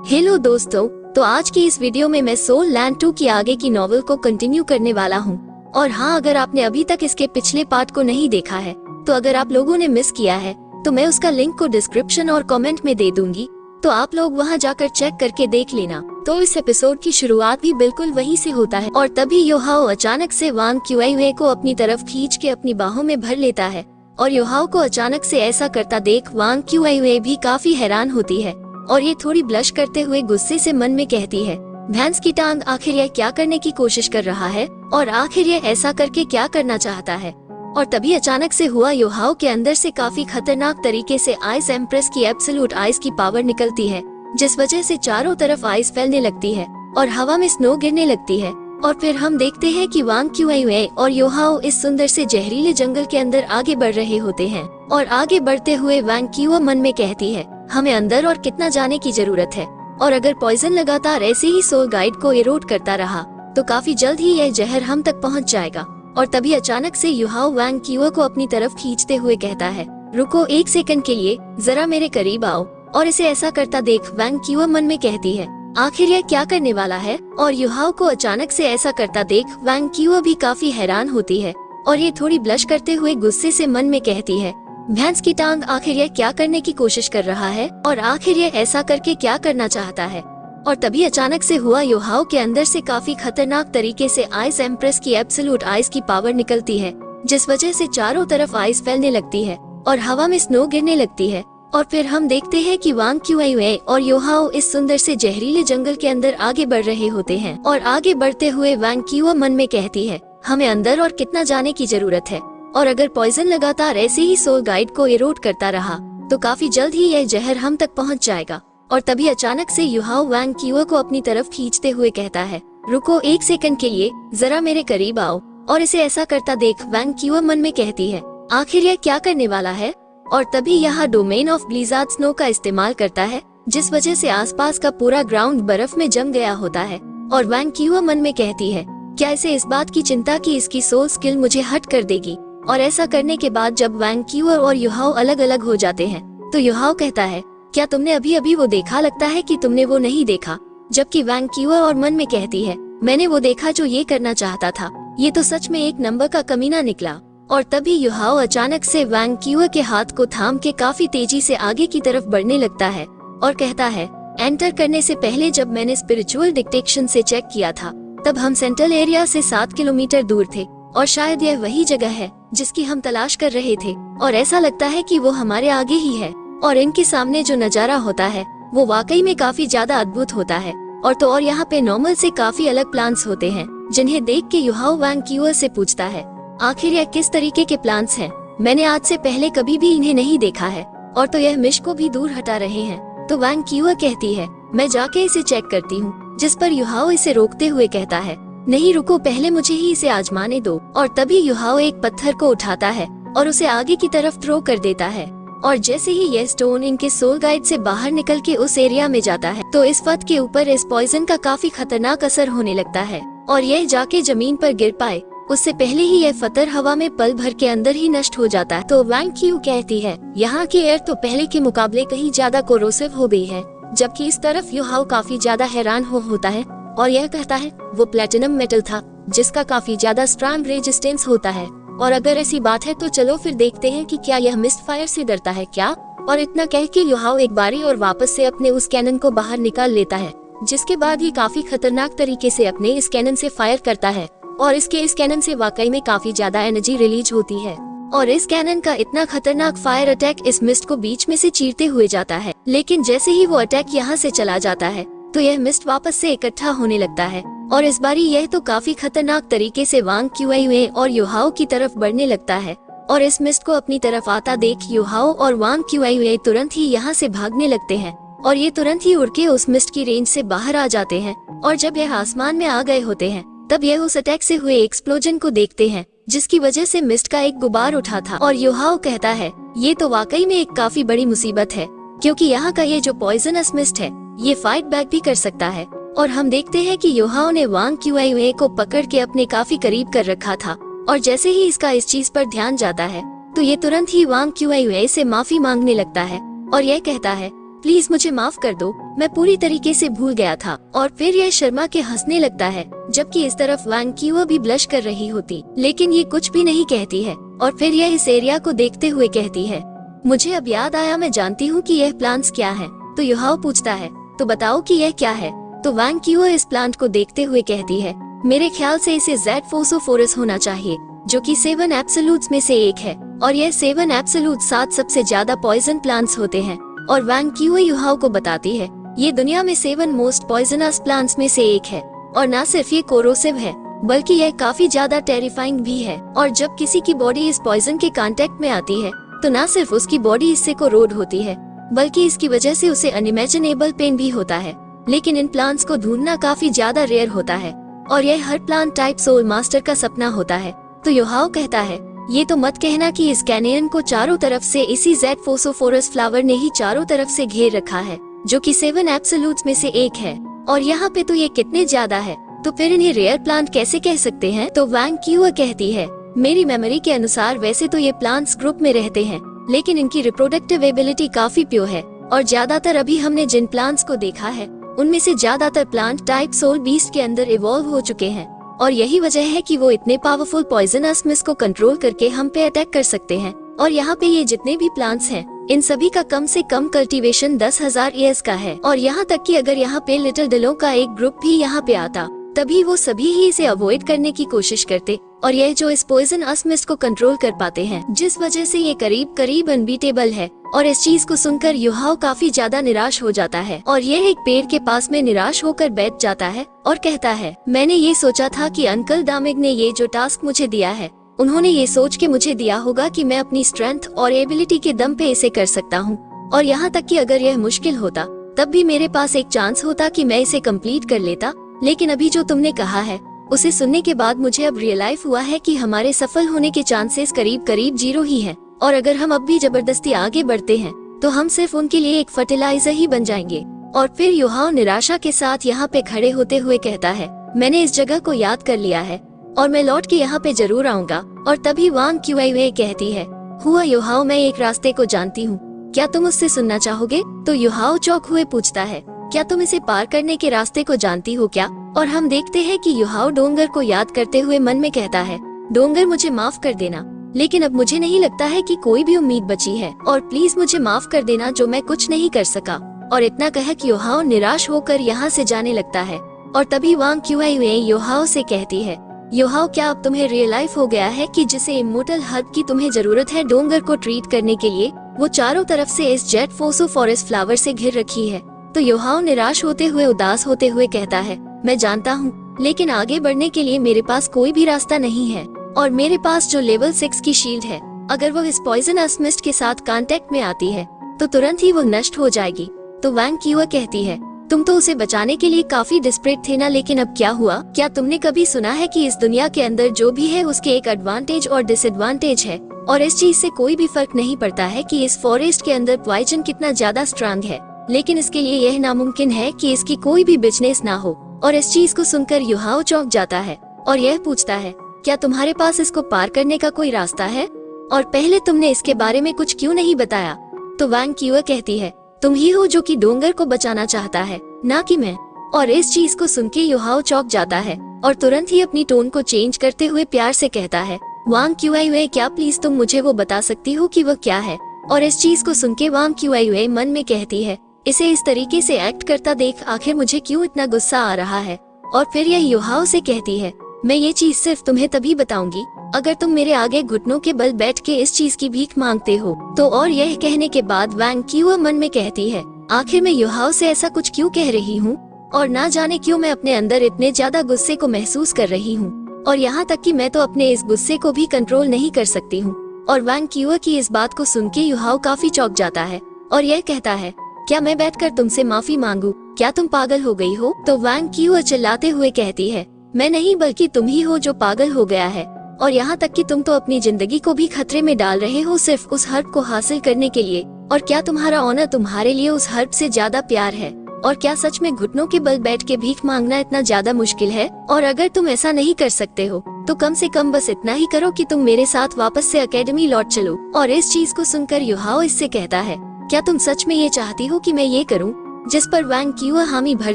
Hello दोस्तों, तो आज की इस वीडियो में मैं सोल लैंड 2 की आगे की नॉवेल को कंटिन्यू करने वाला हूँ। और हाँ, अगर आपने अभी तक इसके पिछले पार्ट को नहीं देखा है तो अगर आप लोगों ने मिस किया है तो मैं उसका लिंक को डिस्क्रिप्शन और कमेंट में दे दूंगी, तो आप लोग वहाँ जाकर चेक करके देख लेना। तो इस एपिसोड की शुरुआत भी बिल्कुल वहीं से होता है और तभी योहाओ अचानक से वांग क्यूआईवे को अपनी तरफ खींच के अपनी बाहों में भर लेता है। और योहाओ को अचानक से ऐसा करता देख वांग क्यूआईवे भी काफी हैरान होती है और ये थोड़ी ब्लश करते हुए गुस्से से मन में कहती है, भैंस की टांग, आखिर यह क्या करने की कोशिश कर रहा है और आखिर यह ऐसा करके क्या करना चाहता है। और तभी अचानक से हुआ योहाओ के अंदर से काफी खतरनाक तरीके से आइस एम्प्रेस की एब्सोल्यूट आइस की पावर निकलती है, जिस वजह से चारों तरफ आइस फैलने लगती है और हवा में स्नो गिरने लगती है। और फिर हम देखते हैं कि वांग क्यूआईवे और योहाओ इस सुंदर से जहरीले जंगल के अंदर आगे बढ़ रहे होते हैं। और आगे बढ़ते हुए वांग क्यूआ मन में कहती है, हमें अंदर और कितना जाने की जरूरत है, और अगर पॉइजन लगातार ऐसे ही सोल गाइड को इरोड करता रहा तो काफी जल्द ही यह जहर हम तक पहुंच जाएगा। और तभी अचानक से योहाओ वांग क्यूआ को अपनी तरफ खींचते हुए कहता है, रुको एक सेकंड के लिए, जरा मेरे करीब आओ। और इसे ऐसा करता देख वांग क्यूआ मन में कहती है, आखिर यह क्या करने वाला है। और योहाओ को अचानक से ऐसा करता देख वांग क्यूआ भी काफी हैरान होती है और ये थोड़ी ब्लश करते हुए गुस्से से मन में कहती है, भैंस की टांग, आखिर यह क्या करने की कोशिश कर रहा है और आखिर यह ऐसा करके क्या करना चाहता है। और तभी अचानक से हुआ योहाओ के अंदर से काफी खतरनाक तरीके से आइस एम्प्रेस की एब्सोल्यूट आइस की पावर निकलती है, जिस वजह से चारों तरफ आइस फैलने लगती है और हवा में स्नो गिरने लगती है। और फिर हम देखते हैं कि वांग क्यूआईवे और योहाओ इस सुंदर से जहरीले जंगल के अंदर आगे बढ़ रहे होते हैं। और आगे बढ़ते हुए वांग क्यूआ मन में कहती है, हमें अंदर और कितना जाने की जरूरत है, और अगर पॉइजन लगातार ऐसे ही सोल गाइड को इरोड करता रहा तो काफी जल्द ही यह जहर हम तक पहुंच जाएगा। और तभी अचानक से योहाओ वांग क्यूआ को अपनी तरफ खींचते हुए कहता है, रुको एक सेकंड के लिए, जरा मेरे करीब आओ। और इसे ऐसा करता देख वांग क्यूआ मन में कहती है, आखिर यह क्या करने वाला है। और तभी यहाँ डोमेन ऑफ ब्लिज़ार्ड स्नो का इस्तेमाल करता है, जिस वजह से आसपास का पूरा ग्राउंड बर्फ में जम गया होता है। और वांग क्यूआ मन में कहती है, क्या इसे इस बात की चिंता कि इसकी सोल स्किल मुझे हट कर देगी। और ऐसा करने के बाद जब वांग क्यूआ और योहाओ अलग अलग हो जाते हैं तो योहाओ कहता है, क्या तुमने अभी अभी वो देखा, लगता है कि तुमने वो नहीं देखा। जबकि वांग क्यूआ और मन में कहती है, मैंने वो देखा जो ये करना चाहता था, ये तो सच में एक नंबर का कमीना निकला। और तभी योहाओ अचानक से वांग क्यूआ के हाथ को थाम के काफी तेजी से आगे की तरफ बढ़ने लगता है और कहता है, एंटर करने से पहले जब मैंने स्पिरिचुअल डिटेक्शन से चेक किया था तब हम सेंट्रल एरिया से 7 किलोमीटर दूर थे, और शायद यह वही जगह है जिसकी हम तलाश कर रहे थे, और ऐसा लगता है कि वो हमारे आगे ही है। और इनके सामने जो नजारा होता है वो वाकई में काफी ज्यादा अद्भुत होता है। और तो और यहाँ पे नॉर्मल से काफी अलग प्लांट्स होते हैं, जिन्हें देख के योहाओ वांग क्यूआ से पूछता है, आखिर यह किस तरीके के प्लांट्स हैं, मैंने आज से पहले कभी भी इन्हें नहीं देखा है, और तो यह मिश को भी दूर हटा रहे हैं। तो वांग क्यूआ कहती है, मैं जाके इसे चेक करती हूँ। जिस पर योहाओ इसे रोकते हुए कहता है, नहीं रुको, पहले मुझे ही इसे आजमाने दो। और तभी योहाओ एक पत्थर को उठाता है और उसे आगे की तरफ थ्रो कर देता है। और जैसे ही यह स्टोन इनके सोल गाइड से बाहर निकल के उस एरिया में जाता है तो इस पत्थर के ऊपर इस पॉइजन का काफी खतरनाक असर होने लगता है और यह जाके जमीन पर गिर पाए उससे पहले ही यह पत्थर हवा में पल भर के अंदर ही नष्ट हो जाता है। तो वांग क्यू कहती है, यहाँ की एयर तो पहले के मुकाबले कहीं ज्यादा कोरोसिव हो गई है। जबकि इस तरफ योहाओ काफी ज्यादा हैरान होता है और यह कहता है, वो प्लेटिनम मेटल था जिसका काफी ज्यादा स्ट्रॉन्ग रेजिस्टेंस होता है। और अगर ऐसी बात है तो चलो फिर देखते हैं कि क्या यह मिस्ट फायर से डरता है क्या। और इतना कह के योहाओ एक बारी और वापस से अपने उस कैनन को बाहर निकाल लेता है, जिसके बाद ये काफी खतरनाक तरीके से अपने इस कैनन से फायर करता है। और इस कैनन से वाकई में काफी ज्यादा एनर्जी रिलीज होती है और इस कैनन का इतना खतरनाक फायर अटैक इस मिस्ट को बीच में से चीरते हुए जाता है। लेकिन जैसे ही वो अटैक यहाँ से चला जाता है तो यह मिस्ट वापस से इकट्ठा होने लगता है और इस बारी यह तो काफी खतरनाक तरीके से वांग क्यूआईवे और योहाओ की तरफ बढ़ने लगता है। और इस मिस्ट को अपनी तरफ आता देख योहाओ और वांग क्यूआईवे तुरंत ही यहाँ से भागने लगते हैं और ये तुरंत ही उड़ के उस मिस्ट की रेंज से बाहर आ जाते हैं। और जब यह आसमान में आ गए होते हैं तब यह उस अटैक से हुए एक्सप्लोजन को देखते हैं, जिसकी वजह से मिस्ट का एक गुबार उठा था। और योहाओ कहता है, ये तो वाकई में एक काफी बड़ी मुसीबत है, क्योंकि यहाँ का ये जो पॉइजनस मिस्ट है ये फाइट बैक भी कर सकता है। और हम देखते हैं कि योहाओ ने वांग क्यूआईवे को पकड़ के अपने काफी करीब कर रखा था और जैसे ही इसका इस चीज पर ध्यान जाता है तो ये तुरंत ही वांग क्यूआईवे से माफी मांगने लगता है और यह कहता है, प्लीज मुझे माफ कर दो, मैं पूरी तरीके से भूल गया था। और फिर यह शर्मा के हंसने लगता है, जबकि इस तरफ वांग क्यूआ भी ब्लश कर रही होती, लेकिन ये कुछ भी नहीं कहती है। और फिर यह इस एरिया को देखते हुए कहती है, मुझे अब याद आया, मैं जानती हूँ कि यह प्लांट्स क्या है। तो युहाओ पूछता है, तो बताओ कि यह क्या है। तो वांग क्यूआ इस प्लांट को देखते हुए कहती है, मेरे ख्याल से इसे जेड फोसोफोरस होना चाहिए, जो कि 7 एब्सोल्यूट्स में से एक है। और यह 7 एब्सोल्यूट 7 सबसे ज्यादा पॉइजन प्लांट्स होते हैं। और वांग क्यूआ युहाओ को बताती है, ये दुनिया में 7 मोस्ट पॉइजनस प्लांट्स में से एक है। और न सिर्फ ये कोरोसिव है, बल्कि यह काफी ज्यादा टेरिफाइंग भी है। और जब किसी की बॉडी इस पॉइजन के कांटेक्ट में आती है, तो न सिर्फ उसकी बॉडी इससे कोरोड होती है, बल्कि इसकी वजह से उसे अनइमेजिनेबल पेन भी होता है। लेकिन इन प्लांट्स को ढूंढना काफी ज्यादा रेयर होता है, और यह हर प्लांट टाइप सोल मास्टर का सपना होता है। तो युहाओ कहता है, ये तो मत कहना कि इस कैनियन को चारों तरफ से इसी जेड फोसोफोरस फ्लावर ने ही चारों तरफ से घेर रखा है, जो कि 7 एब्सोल्यूट्स में से एक है। और यहाँ पे तो ये कितने ज्यादा है, तो फिर इन्हें रेयर प्लांट कैसे कह सकते हैं। तो वांग क्यूआ कहती है, मेरी मेमोरी के अनुसार वैसे तो ये प्लांट्स ग्रुप में रहते हैं, लेकिन इनकी रिप्रोडक्टिव एबिलिटी काफी प्योर है। और ज्यादातर अभी हमने जिन प्लांट्स को देखा है, उनमें से ज्यादातर प्लांट टाइप सोल बीस्ट के अंदर इवॉल्व हो चुके हैं। और यही वजह है कि वो इतने पावरफुल पॉइजनस मिस्ट को कंट्रोल करके हम पे अटैक कर सकते हैं। और यहाँ पे ये जितने भी प्लांट्स हैं, इन सभी का कम से कम कल्टीवेशन 10,000 ईयर्स का है। और यहाँ तक कि अगर यहाँ पे लिटिल डिलो का एक ग्रुप भी यहाँ पे आता, तभी वो सभी ही इसे अवॉइड करने की कोशिश करते। और यह जो इस पॉइजन मिस्ट को कंट्रोल कर पाते हैं, जिस वजह से ये करीब करीब अनबीटेबल है। और इस चीज को सुनकर युहाओ काफी ज्यादा निराश हो जाता है, और यह एक पेड़ के पास में निराश होकर बैठ जाता है और कहता है, मैंने ये सोचा था कि अंकल दामिग ने ये जो टास्क मुझे दिया है, उन्होंने ये सोच के मुझे दिया होगा कि मैं अपनी स्ट्रेंथ और एबिलिटी के दम पे इसे कर सकता हूँ। और यहाँ तक कि अगर यह मुश्किल होता, तब भी मेरे पास एक चांस होता कि मैं इसे कंप्लीट कर लेता। लेकिन अभी जो तुमने कहा है, उसे सुनने के बाद मुझे अब रियलाइज हुआ है कि हमारे सफल होने के चांसेस करीब करीब 0 ही हैं। और अगर हम अब भी जबरदस्ती आगे बढ़ते हैं, तो हम सिर्फ उनके लिए एक फर्टिलाइजर ही बन जाएंगे। और फिर युहाओ निराशा के साथ यहाँ पे खड़े होते हुए कहता है, मैंने इस जगह को याद कर लिया है, और मैं लौट के यहाँ पे जरूर आऊंगा। और तभी वांग क्यूआई कहती है, हुआ युहाओ, मैं एक रास्ते को जानती हूँ, क्या तुम उससे सुनना चाहोगे। तो युहाओ चौंक हुए पूछता है, क्या तुम इसे पार करने के रास्ते को जानती हो क्या। और हम देखते हैं कि युहाओ डोंगर को याद करते हुए मन में कहता है, डोंगर मुझे माफ कर देना, लेकिन अब मुझे नहीं लगता है कि कोई भी उम्मीद बची है, और प्लीज मुझे माफ कर देना जो मैं कुछ नहीं कर सका। और इतना कह कि युहाओ निराश होकर यहाँ से जाने लगता है। और तभी वांग क्यूआई युहाओ से कहती है, युहाओ, क्या अब तुम्हें रियलाइज हो गया है कि जिसे इमोर्टल हर्ब की तुम्हें जरूरत है डोंगर को ट्रीट करने के लिए, वो चारों तरफ से इस जेड फोसोफोरस फ्लावर से घिर रखी है। तो युहाओ निराश होते हुए उदास होते हुए कहता है, मैं जानता हूँ, लेकिन आगे बढ़ने के लिए मेरे पास कोई भी रास्ता नहीं है। और मेरे पास जो लेवल 6 की शील्ड है, अगर वो इस पॉइजनस मिस्ट के साथ कांटेक्ट में आती है, तो तुरंत ही वो नष्ट हो जाएगी। तो वांग क्यूआ कहती है, तुम तो उसे बचाने के लिए काफी डिस्परेट थे ना, लेकिन अब क्या हुआ। क्या तुमने कभी सुना है कि इस दुनिया के अंदर जो भी है उसके एक एडवांटेज और डिसएडवांटेज है, और इस चीज से कोई भी फर्क नहीं पड़ता है कि इस फॉरेस्ट के अंदर पॉइजन कितना ज्यादा स्ट्रांग है, लेकिन इसके लिए यह नामुमकिन है कि इसकी कोई भी बिजनेस ना हो। और इस चीज को सुनकर युहाओ चौंक जाता है और यह पूछता है, क्या तुम्हारे पास इसको पार करने का कोई रास्ता है, और पहले तुमने इसके बारे में कुछ क्यों नहीं बताया। तो वांग क्यूआ कहती है, तुम ही हो जो कि डोंगर को बचाना चाहता है, ना कि मैं। और इस चीज को सुन के युहाओ चौंक जाता है और तुरंत ही अपनी टोन को चेंज करते हुए प्यार से कहता है, वांग क्यूआई, क्या प्लीज तुम मुझे वो बता सकती हो कि वह क्या है। और इस चीज को सुन के वांग क्यूआई मन में कहती है, इसे इस तरीके से एक्ट करता देख आखिर मुझे क्यों इतना गुस्सा आ रहा है। और फिर यह युहाओ से कहती है, मैं ये चीज सिर्फ तुम्हें तभी बताऊंगी अगर तुम मेरे आगे घुटनों के बल बैठ के इस चीज की भीख मांगते हो। तो और यह कहने के बाद वांग क्यूआ मन में कहती है, आखिर मैं युहाओ से ऐसा कुछ क्यों कह रही हूँ, और ना जाने क्यों मैं अपने अंदर इतने ज्यादा गुस्से को महसूस कर रही हूँ, और यहाँ तक कि मैं तो अपने इस गुस्से को भी कंट्रोल नहीं कर सकती हूँ। और वांग क्यूआ की इस बात को सुन के युहाओ काफी चौंक जाता है और यह कहता है, क्या मैं बैठकर तुमसे माफी मांगू, क्या तुम पागल हो गई हो। तो वांग क्यूआ चिल्लाते हुए कहती है, मैं नहीं बल्कि तुम ही हो जो पागल हो गया है, और यहाँ तक कि तुम तो अपनी जिंदगी को भी खतरे में डाल रहे हो सिर्फ उस हर्ब को हासिल करने के लिए। और क्या तुम्हारा ऑनर तुम्हारे लिए उस हर्ब से ज्यादा प्यार है, और क्या सच में घुटनों के बल बैठ के भीख मांगना इतना ज्यादा मुश्किल है। और अगर तुम ऐसा नहीं कर सकते हो तो कम से कम बस इतना ही करो कि तुम मेरे साथ वापस से एकेडमी लौट चलो। और इस चीज को सुनकर युहाओ इससे कहता है, क्या तुम सच में ये चाहती हो कि मैं ये करूं? जिस पर वांग क्यूआ हामी भर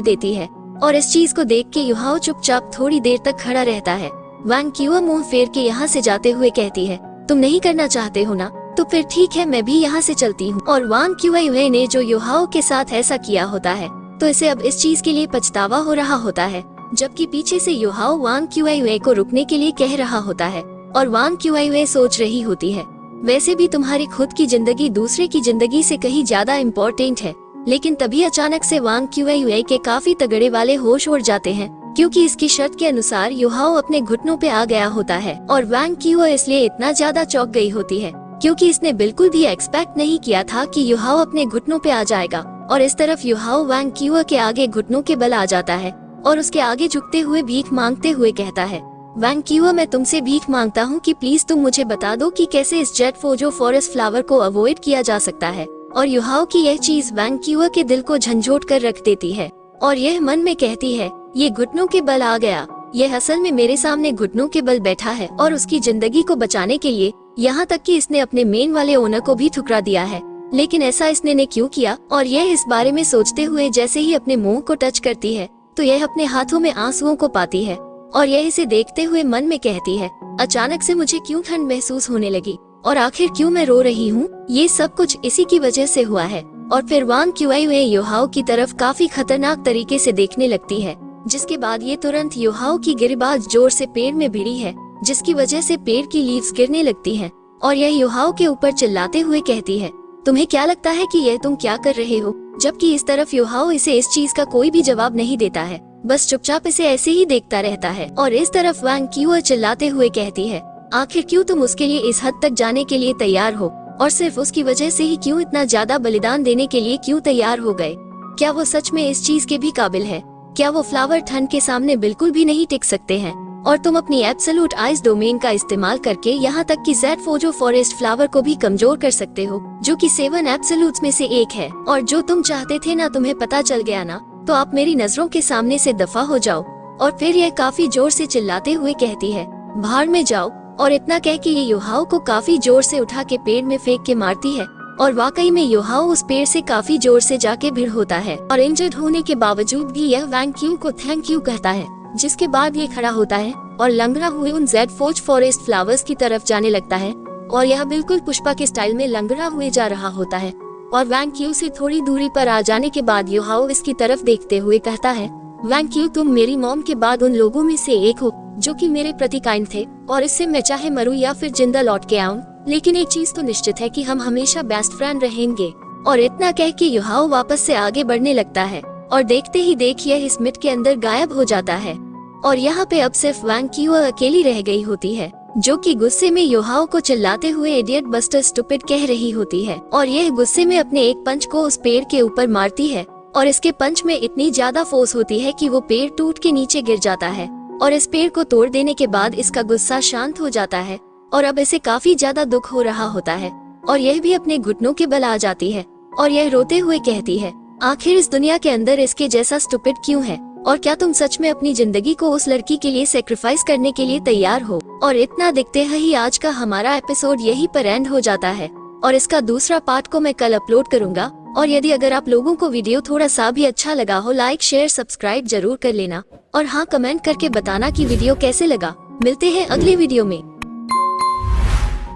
देती है और इस चीज को देख के युहाओ चुपचाप थोड़ी देर तक खड़ा रहता है। वांग क्यूआ मुंह फेर के यहाँ से जाते हुए कहती है, तुम नहीं करना चाहते हो ना, तो फिर ठीक है, मैं भी यहाँ से चलती हूँ। और वांग क्यूआ ने जो युहाओ के साथ ऐसा किया होता है तो इसे अब इस चीज के लिए पछतावा हो रहा होता है, जबकि पीछे से युहाओ वांग क्यूआ को रुकने के लिए कह रहा होता है और वांग क्यूआ सोच रही होती है, वैसे भी तुम्हारी खुद की जिंदगी दूसरे की जिंदगी से कहीं ज्यादा इम्पोर्टेंट है। लेकिन तभी अचानक से वांग क्यूआ के काफी तगड़े वाले होश उड़ जाते हैं, क्योंकि इसकी शर्त के अनुसार युहाओ अपने घुटनों पे आ गया होता है। और वांग क्यूआ इसलिए इतना ज्यादा चौंक गई होती है क्योंकि इसने बिल्कुल भी एक्सपेक्ट नहीं किया था कि युहाओ अपने घुटनों पे आ जाएगा। और इस तरफ युहाओ वांग क्यूआ के आगे घुटनों के बल आ जाता है और उसके आगे झुकते हुए भीख मांगते हुए कहता है, वांग क्यूआ, मैं तुमसे भीख मांगता हूँ कि प्लीज तुम मुझे बता दो कि कैसे इस जेट फोजो फॉरेस्ट फ्लावर को अवॉइड किया जा सकता है। और युहाओ की यह चीज वांग क्यूआ के दिल को झंझोट कर रख देती है और यह मन में कहती है, ये घुटनों के बल आ गया, यह असल में मेरे सामने घुटनों के बल बैठा है और उसकी जिंदगी को बचाने के लिए, यहाँ तक कि इसने अपने मेन वाले ओनर को भी ठुकरा दिया है। लेकिन ऐसा इसने ने क्यों किया? और यह इस बारे में सोचते हुए जैसे ही अपने मुंह को टच करती है तो यह अपने हाथों में आंसुओं को पाती है और यह इसे देखते हुए मन में कहती है, अचानक से मुझे क्यों ठंड महसूस होने लगी और आखिर क्यों मैं रो रही हूँ? ये सब कुछ इसी की वजह से हुआ है। और फिर वांग क्यूआ युहाओ की तरफ काफी खतरनाक तरीके से देखने लगती है, जिसके बाद ये तुरंत युहाओ की गिरिबाज जोर से पेड़ में भिड़ी है, जिसकी वजह से पेड़ की लीव्स गिरने लगती हैं और यह युहाओ के ऊपर चिल्लाते हुए कहती है, तुम्हें क्या लगता है कि यह तुम क्या कर रहे हो? जबकि इस तरफ युहाओ इसे इस चीज का कोई भी जवाब नहीं देता है, बस चुपचाप इसे ऐसे ही देखता रहता है। और इस तरफ वांग क्यूआ चिल्लाते हुए कहती है, आखिर क्यों तुम उसके लिए इस हद तक जाने के लिए तैयार हो और सिर्फ उसकी वजह से ही क्यों इतना ज्यादा बलिदान देने के लिए क्यों तैयार हो गए? क्या वो सच में इस चीज के भी काबिल है? क्या वो फ्लावर ठंड के सामने बिल्कुल भी नहीं टिक सकते हैं? और तुम अपनी एब्सोल्यूट आइस डोमेन का इस्तेमाल करके यहाँ तक कि जेट फोजो फॉरेस्ट फ्लावर को भी कमजोर कर सकते हो, जो कि 7 एब्सोल्यूट्स में से एक है। और जो तुम चाहते थे ना, तुम्हें पता चल गया ना, तो आप मेरी नजरों के सामने से दफा हो जाओ। और फिर यह काफी जोर से चिल्लाते हुए कहती है, बाहर में जाओ। और इतना कह के ये युहाओ को काफी जोर से उठा के पेड़ में फेंक के मारती है और वाकई में युहाओ उस पेड़ से काफी जोर से जाके भिड़ होता है और इंजर्ड होने के बावजूद भी यह वांग क्यू को थैंक यू कहता है, जिसके बाद ये खड़ा होता है और लंगड़ा हुए उन जेट फोज फॉरेस्ट फ्लावर्स की तरफ जाने लगता है। और यह बिल्कुल पुष्पा के स्टाइल में लंगड़ा हुए जा रहा होता है। और वांग क्यू से थोड़ी दूरी पर आ जाने के बाद युहाओ इसकी तरफ देखते हुए कहता है, वांग क्यू, तुम मेरी मॉम के बाद उन लोगों में से एक हो जो कि मेरे प्रति काइंड थे और इससे मैं चाहे मरूं या फिर जिंदा लौट के आऊं, लेकिन एक चीज तो निश्चित है कि हम हमेशा बेस्ट फ्रेंड रहेंगे। और इतना कह के युहाओ वापस से आगे बढ़ने लगता है और देखते ही देख यह इस मिट के अंदर गायब हो जाता है। और यहाँ पे अब सिर्फ वांग क्यूआ अकेली रह गई होती है, जो कि गुस्से में युहाओ को चिल्लाते हुए इडियट बस्टर स्टूपिड कह रही होती है। और यह गुस्से में अपने एक पंच को उस पेड़ के ऊपर मारती है और इसके पंच में इतनी ज्यादा फोर्स होती है कि वो पेड़ टूट के नीचे गिर जाता है। और इस पेड़ को तोड़ देने के बाद इसका गुस्सा शांत हो जाता है और अब इसे काफी ज्यादा दुख हो रहा होता है और यह भी अपने घुटनों के बल आ जाती है और यह रोते हुए कहती है, आखिर इस दुनिया के अंदर इसके जैसा स्टूपिड क्यों है? और क्या तुम सच में अपनी जिंदगी को उस लड़की के लिए सेक्रीफाइस करने के लिए तैयार हो? और इतना दिखते ही आज का हमारा एपिसोड यहीं पर एंड हो जाता है और इसका दूसरा पार्ट को मैं कल अपलोड करूंगा। और यदि अगर आप लोगों को वीडियो थोड़ा सा भी अच्छा लगा हो, लाइक शेयर सब्सक्राइब जरूर कर लेना और हाँ, कमेंट करके बताना कि वीडियो कैसे लगा। मिलते हैं अगले वीडियो में।